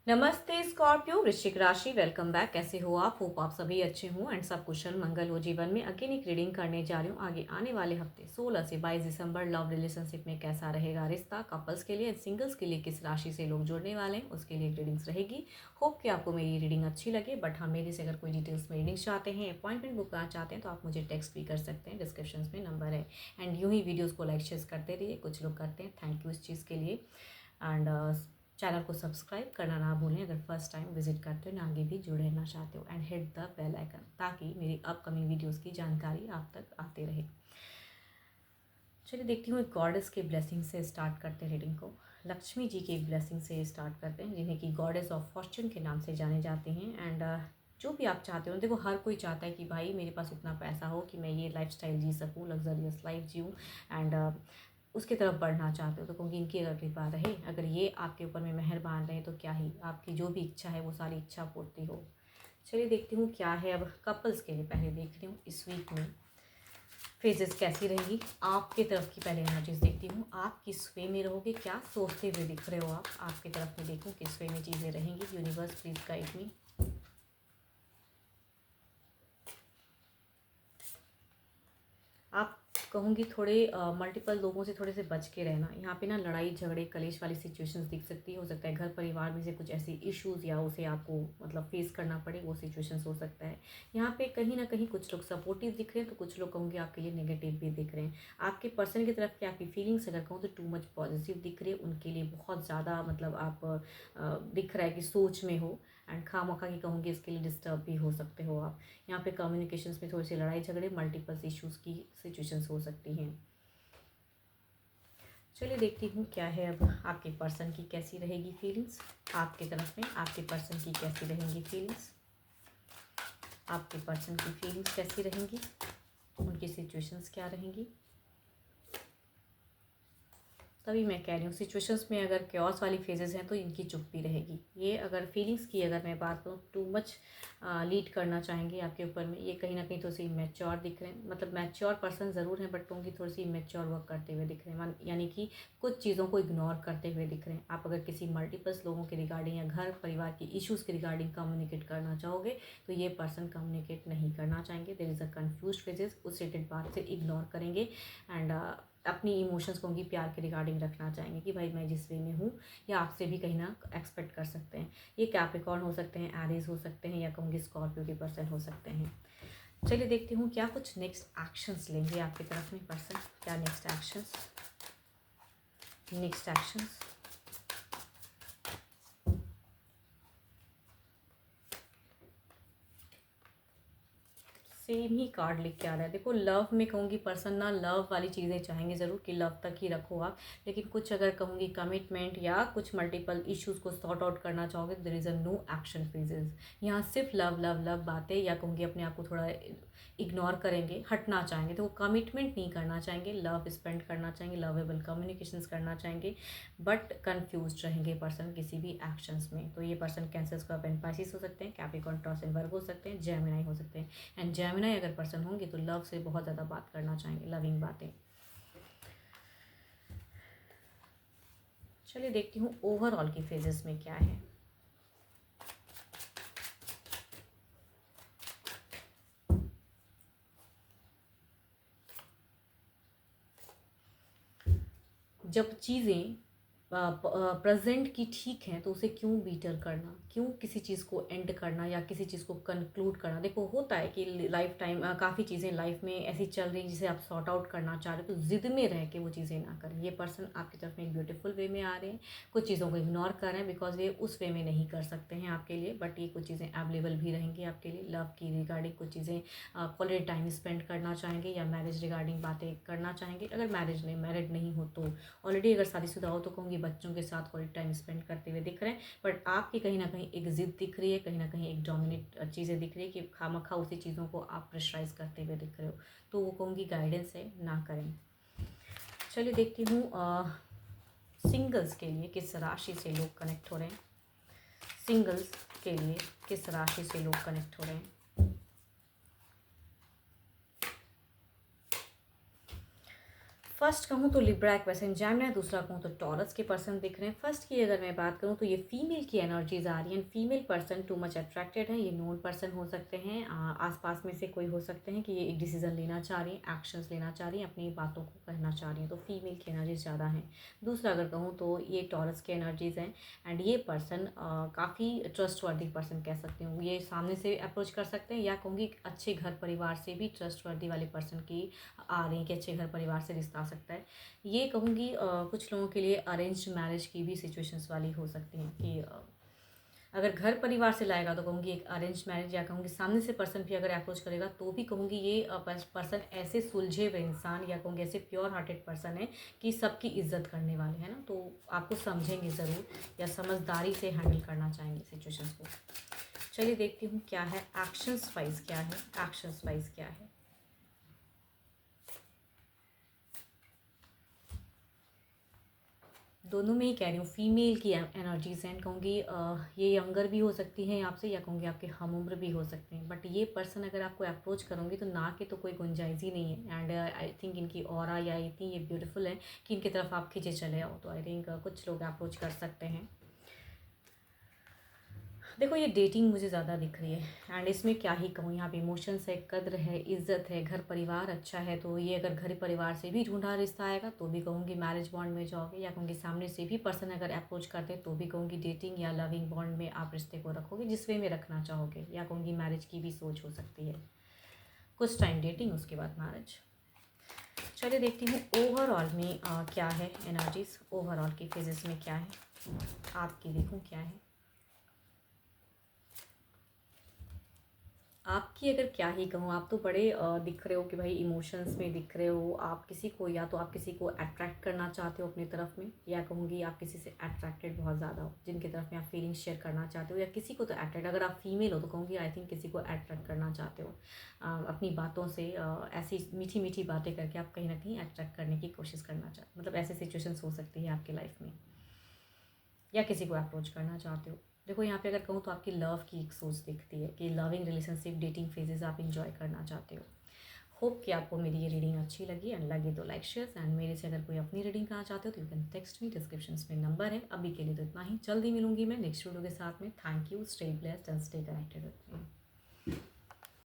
नमस्ते स्कॉर्पियो वृश्चिक राशि। Welcome back. कैसे हो आप? होप आप सभी अच्छे हों एंड सब कुशल मंगल हो जीवन में। अगेन एक रीडिंग करने जा रही हूँ। आगे आने वाले हफ्ते 16 से 22 दिसंबर लव रिलेशनशिप में कैसा रहेगा रिश्ता, कपल्स के लिए, सिंगल्स के लिए किस राशि से लोग जुड़ने वाले हैं, उसके लिए एक रीडिंग्स रहेगी। होप कि आपको मेरी रीडिंग अच्छी लगे। बट हाँ, मेरे से अगर कोई डिटेल्स में रीडिंग्स चाहते हैं, अपॉइंटमेंट बुक करना चाहते हैं तो आप मुझे टेक्स्ट भी कर सकते हैं। डिस्क्रिप्शन में नंबर है। एंड यूँ ही वीडियोज़ को लाइक शेयर करते रहिए। कुछ लोग करते हैं, थैंक यू इस चीज़ के लिए। एंड चैनल को सब्सक्राइब करना ना भूलें अगर फर्स्ट टाइम विजिट करते हो, आगे भी जुड़े रहना चाहते हो। And hit the bell icon ताकि मेरी अपकमिंग वीडियोस की जानकारी आप तक आते रहे। चलिए देखती हूँ, एक गॉडेस के ब्लेसिंग से स्टार्ट करते हैं रीडिंग को। लक्ष्मी जी की ब्लेसिंग से स्टार्ट करते हैं, जिन्हें कि गॉडेस ऑफ फॉर्च्यून के नाम से जाने जाते हैं। एंड जो भी आप चाहते हो, देखो हर कोई चाहता है कि भाई मेरे पास उतना पैसा हो कि मैं ये लाइफस्टाइल जी सकूँ, लग्जरियस लाइफ जीऊँ एंड उसकी तरफ बढ़ना चाहते हो तो कहूँगी इनकी अगर कृपा रहे, अगर ये आपके ऊपर में मेहरबान रहे तो क्या ही आपकी जो भी इच्छा है वो सारी इच्छा पूर्ति हो। चलिए देखती हूँ क्या है। अब कपल्स के लिए पहले देख रही हूँ इस वीक में फेजेस कैसी रहेंगी। आपके तरफ की पहले एनर्जीज देखती हूँ। आप किस वे में रहोगे, क्या सोचते हुए दिख रहे हो आप, आपकी तरफ में देखूँ किस वे में चीज़ें रहेंगी। Universe please guide me. आप कहूँगी थोड़े मल्टीपल लोगों से थोड़े से बच के रहना। यहाँ पे ना लड़ाई झगड़े कलेश वाली सिचुएशंस दिख सकती है। हो सकता है घर परिवार में से कुछ ऐसे इश्यूज़ या उसे आपको मतलब फेस करना पड़े, वो सिचुएशंस हो सकता है। यहाँ पे कहीं ना कहीं कुछ लोग सपोर्टिव दिख रहे हैं तो कुछ लोग कहूँगी आपके लिए नेगेटिव भी दिख रहे हैं। आपके पर्सन की तरफ की आपकी फीलिंग्स अगर कहूँ तो टू मच पॉजिटिव दिख रही है, उनके लिए बहुत ज़्यादा मतलब आप दिख रहा है कि सोच में हो। एंड खामखा की कहूँगी इसके लिए डिस्टर्ब भी हो सकते हो आप। यहाँ पे कम्युनिकेशंस में थोड़ी सी लड़ाई झगड़े मल्टीपल इश्यूज़ की सिचुएशंस हो सकती हैं। चलिए देखती हूँ क्या है अब आपके पर्सन की कैसी रहेगी फीलिंग्स। आपके तरफ में आपके पर्सन की कैसी रहेंगी फीलिंग्स, आपके पर्सन की फीलिंग्स कैसी रहेंगी, उनकी सिचुएशंस क्या रहेंगी। तभी मैं कह रही हूँ सिचुएशंस में अगर क्योस वाली फेजेस हैं तो इनकी चुप्पी रहेगी। ये अगर फीलिंग्स की अगर मैं बात करूँ टू मच लीड करना चाहेंगे आपके ऊपर में, ये कहीं ना कहीं थोड़ी सी मैच्योर दिख रहे हैं। मतलब मैच्योर पर्सन ज़रूर हैं बट उनकी थोड़ी सी मैच्योर वर्क करते हुए दिख रहे हैं, यानी कि कुछ चीज़ों को इग्नोर करते हुए दिख रहे हैं। आप अगर किसी मल्टीपल्स लोगों के रिगार्डिंग या घर परिवार की इशूज़ के रिगार्डिंग कम्युनिकेट करना चाहोगे तो ये पर्सन कम्युनिकेट नहीं करना चाहेंगे। There is a confuse phases, उस रिलेटेड बात से इग्नोर करेंगे। एंड अपनी इमोशंस को उनकी प्यार के रिगार्डिंग रखना चाहेंगे कि भाई मैं जिस वे में हूँ या आपसे भी कहीं ना एक्सपेक्ट कर सकते हैं। ये कैप्रिकॉर्न हो सकते हैं, एरीज हो सकते हैं, या कहूँगी स्कॉर्पियो के पर्सन हो सकते हैं। चलिए देखती हूँ क्या कुछ नेक्स्ट एक्शंस लेंगे आपकी तरफ में पर्सन। क्या next actions, next actions. Same ही कार्ड लिख के आ रहा है। देखो लव में कहूँगी पर्सन ना लव वाली चीज़ें चाहेंगे ज़रूर कि लव तक ही रखो आप, लेकिन कुछ अगर कहूँगी कमिटमेंट या कुछ मल्टीपल इश्यूज़ को सॉर्ट आउट करना चाहोगे तो there is a no action phases. यहाँ सिर्फ लव लव लव बातें, या कहूँगी अपने आप को थोड़ा इग्नोर करेंगे, हटना चाहेंगे। तो वो कमिटमेंट नहीं करना चाहेंगे, लव स्पेंड करना चाहेंगे, लवेबल कम्युनिकेशंस करना चाहेंगे, बट कन्फ्यूज रहेंगे पर्सन किसी भी एक्शंस में। तो ये person cancer, Scorpio and Pisces हो सकते हैं, कैप्रिकॉर्न, टॉरस एंड वर्ग हो सकते हैं, जेमिनी हो सकते हैं। एंड जेमिनी अगर पर्सन होंगे तो लव से बहुत ज़्यादा बात करना चाहेंगे, लविंग बातें। चलिए देखती हूँ ओवरऑल की फेजेस में क्या है। जब चीज़ें प्रेजेंट की ठीक है तो उसे क्यों बीटर करना, क्यों किसी चीज़ को एंड करना या किसी चीज़ को कंक्लूड करना। देखो होता है कि लाइफ टाइम काफ़ी चीज़ें लाइफ में ऐसी चल रही हैं जिसे आप सॉर्ट आउट करना चाह रहे हो, तो जिद में रह के वो चीज़ें ना करें। ये पर्सन आपकी तरफ में एक ब्यूटीफुल वे में आ रहे हैं, कुछ चीज़ों को इग्नोर कर रहे हैं बिकॉज वे उस वे में नहीं कर सकते हैं आपके लिए, बट ये कुछ चीज़ें अवेलेबल भी रहेंगी आपके लिए। लव की रिगार्डिंग कुछ चीज़ें क्वालिटी टाइम स्पेंड करना चाहेंगे या मैरिज रिगार्डिंग बातें करना चाहेंगे। अगर मैरिड नहीं हो तो ऑलरेडी अगर शादीशुदा हो तो कहूँगी बच्चों के साथ क्वालिटी टाइम स्पेंड करते हुए दिख रहे हैं। बट आपकी कहीं ना कहीं एक जिद दिख रही है, कहीं ना कहीं एक डोमिनेट चीज़ें दिख रही है कि खामखा उसी चीज़ों को आप प्रेशराइज करते हुए दिख रहे हो, तो वो कहूँगी गाइडेंस है, ना करें। चलिए देखती हूँ सिंगल्स के लिए किस राशि से लोग कनेक्ट हो रहे हैं। सिंगल्स के लिए किस राशि से लोग कनेक्ट हो रहे हैं। फर्स्ट कहूँ तो लिब्रा एक्वेरियस जेमिनी, दूसरा कहूँ तो टॉरस के पर्सन दिख रहे हैं। फर्स्ट की अगर मैं बात करूँ तो ये फीमेल की एनर्जीज आ रही हैं। Female person too much attracted है। ये नोन पर्सन हो सकते हैं, आसपास में से कोई हो सकते हैं कि ये एक डिसीजन लेना चाह रही हैं, एक्शंस लेना चाह रही हैं, अपनी बातों को कहना चाह रही हैं, तो फीमेल की एनर्जीज ज़्यादा हैं। दूसरा अगर कहूँ तो ये टॉरस की एनर्जीज़ हैं एंड ये पर्सन काफ़ी ट्रस्टवर्दी पर्सन कह सकती हूँ। ये सामने से अप्रोच कर सकते हैं या कहूँगी अच्छे घर परिवार से भी ट्रस्टवर्दी वाले पर्सन की आ रही हैं कि अच्छे घर परिवार से रिश्ता आ सकता है। ये कहूँगी कुछ लोगों के लिए अरेंज्ड मैरिज की भी सिचुएशंस वाली हो सकती हैं कि अगर घर परिवार से लाएगा तो कहूँगी एक अरेंज मैरिज, या कहूँगी सामने से पर्सन भी अगर अप्रोच करेगा तो भी कहूँगी ये पर्सन ऐसे सुलझे हुए इंसान या कहूँगी ऐसे प्योर हार्टेड पर्सन है कि सबकी इज्जत करने वाले हैं ना, तो आपको समझेंगे ज़रूर या समझदारी से हैंडल करना चाहेंगे सिचुएशंस को। चलिए देखती हूँ क्या है एक्शंस वाइज, क्या है एक्शंस वाइज क्या है। दोनों में ही कह रही हूँ फीमेल की एनर्जीज हैं। कहूँगी ये यंगर भी हो सकती हैं आपसे या कहूँगी आपके हम उम्र भी हो सकते हैं, बट ये पर्सन अगर आपको अप्रोच करूँगी तो ना के तो कोई गुंजाइश ही नहीं है। एंड आई थिंक इनकी ऑरा या इतनी ये ब्यूटीफुल है कि इनकी तरफ आप खींचे चले आओ, तो आई थिंक कुछ लोग अप्रोच कर सकते हैं। देखो ये डेटिंग मुझे ज़्यादा दिख रही है एंड इसमें क्या ही कहूँ, यहाँ पे इमोशंस है, कद्र है, इज्जत है, घर परिवार अच्छा है। तो ये अगर घर परिवार से भी ढूंढा रिश्ता आएगा तो भी कहूँगी मैरिज बॉन्ड में जाओगे, या कहूँगी सामने से भी पर्सन अगर अप्रोच करते तो भी कहूँगी डेटिंग या लविंग बॉन्ड में आप रिश्ते को रखोगे जिस वे में रखना चाहोगे, या कहूँगी मैरिज की भी सोच हो सकती है। कुछ टाइम डेटिंग, उसके बाद मैरिज। चलिए देखती हूँ ओवरऑल में क्या है एनर्जीज, ओवरऑल की फेजेस में क्या है आपकी, देखूँ क्या है आपकी। अगर क्या ही कहूँ, आप तो बड़े दिख रहे हो कि भाई इमोशंस में दिख रहे हो। आप किसी को, या तो आप किसी को अट्रैक्ट करना चाहते हो अपनी तरफ में, या कहूँगी आप किसी से अट्रैक्टेड बहुत ज़्यादा हो जिनकी तरफ में आप फीलिंग्स शेयर करना चाहते हो, या किसी को तो अट्रैक्ट, अगर आप फीमेल हो तो कहूँगी आई थिंक किसी को अट्रैक्ट करना चाहते हो अपनी बातों से। ऐसी मीठी मीठी बातें करके आप कहीं ना कहीं अट्रैक्ट करने की कोशिश करना चाहते, मतलब ऐसी सिचुएशंस हो सकती है आपकी लाइफ में, या किसी को अप्रोच करना चाहते हो। देखो यहाँ पे अगर कहूँ तो आपकी लव की एक सोच दिखती है कि लविंग रिलेशनशिप, डेटिंग फेजेस आप इंजॉय करना चाहते हो। होप कि आपको मेरी ये रीडिंग अच्छी लगी एंड लगी तो लाइक शेयर एंड मेरे से अगर कोई अपनी रीडिंग करना चाहते हो तो you can text me, description में नंबर है। अभी के लिए तो इतना ही, जल्दी मिलूंगी मैं नेक्स्ट वीडियो के साथ में। Thank you, stay blessed and stay connected with me.